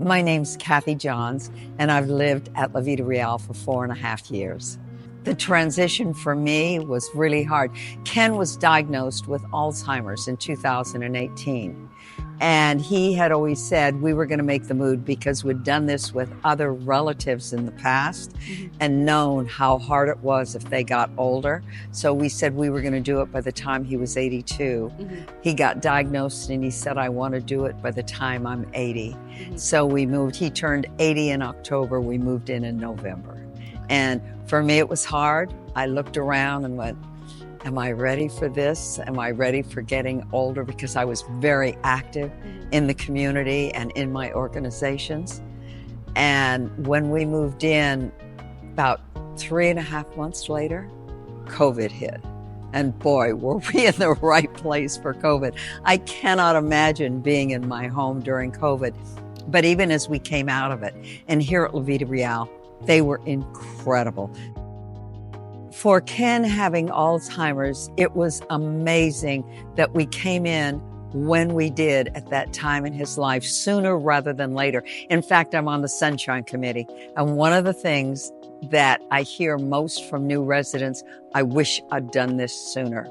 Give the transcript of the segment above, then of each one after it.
My name's Cathie Johns, and I've lived at La Vida Real for 4.5 years. The transition for me was really hard. Ken was diagnosed with Alzheimer's in 2018. And he had always said we were going to make the move because we'd done this with other relatives in the past and known how hard it was if they got older. So we said we were going to do it by the time he was 82. He got diagnosed and he said, I want to do it by the time I'm 80. So we moved. He turned 80 in October. We moved in November. And for me, it was hard. I looked around and went, am I ready for this? Am I ready for getting older? Because I was very active in the community and in my organizations. And when we moved in, about 3.5 months later, COVID hit. And boy, were we in the right place for COVID. I cannot imagine being in my home during COVID. But even as we came out of it, and here at La Vida Real, they were incredible. For Ken having Alzheimer's, it was amazing that we came in when we did at that time in his life, sooner rather than later. In fact, I'm on the Sunshine Committee, and one of the things that I hear most from new residents, I wish I'd done this sooner.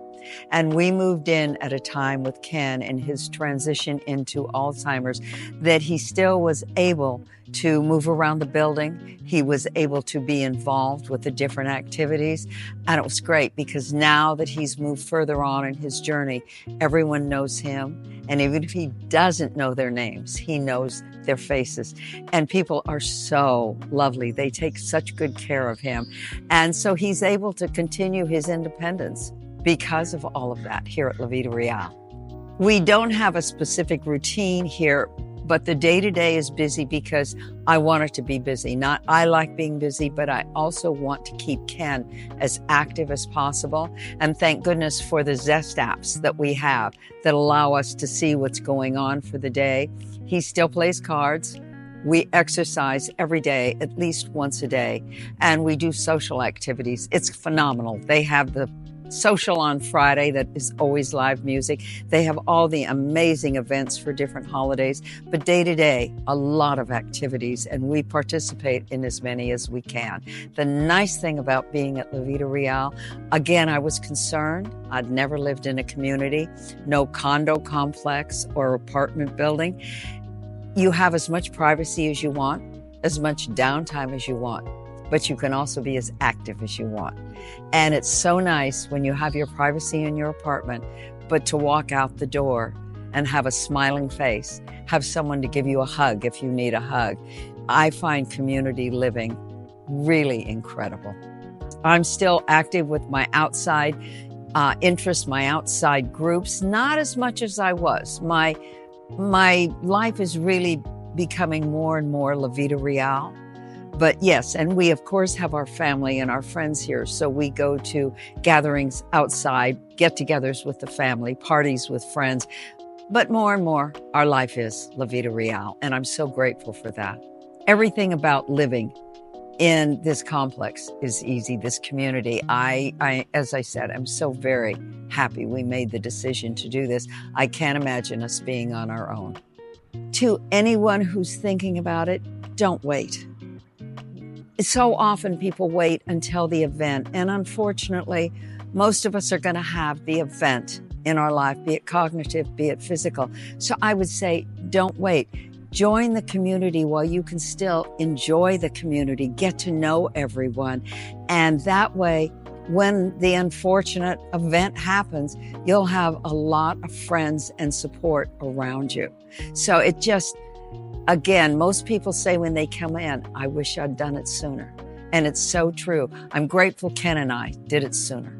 And we moved in at a time with Ken in his transition into Alzheimer's that he still was able to move around the building. He was able to be involved with the different activities. And it was great because now that he's moved further on in his journey, everyone knows him. And even if he doesn't know their names, he knows their faces. And people are so lovely. They take such good care of him. And so he's able to continue his independence because of all of that here at La Vida Real. We don't have a specific routine here, but the day-to-day is busy because I want it to be busy. Not I like being busy, but I also want to keep Ken as active as possible. And thank goodness for the Zest apps that we have that allow us to see what's going on for the day. He still plays cards. We exercise every day, at least once a day, and we do social activities. It's phenomenal. They have the social on Friday that is always live music. They have all the amazing events for different holidays, but day to day, a lot of activities, and we participate in as many as we can. The nice thing about being at La Vida Real, again, I was concerned. I'd never lived in a community, no condo complex or apartment building. You have as much privacy as you want, as much downtime as you want, but you can also be as active as you want. And it's so nice when you have your privacy in your apartment, but to walk out the door and have a smiling face, have someone to give you a hug if you need a hug. I find community living really incredible. I'm still active with my outside interests, my outside groups, not as much as I was. My life is really becoming more and more La Vida Real. But yes, and we of course have our family and our friends here. So we go to gatherings outside, get-togethers with the family, parties with friends. But more and more, our life is La Vida Real. And I'm so grateful for that. Everything about living in this complex is easy, this community. I, as I said, I'm so very happy we made the decision to do this. I can't imagine us being on our own. To anyone who's thinking about it, don't wait. So often people wait until the event, and unfortunately, most of us are going to have the event in our life, be it cognitive, be it physical. So I would say, don't wait. Join the community while you can still enjoy the community, get to know everyone, and that way, when the unfortunate event happens, you'll have a lot of friends and support around you. So it just, again, most people say when they come in, I wish I'd done it sooner. And it's so true. I'm grateful Ken and I did it sooner.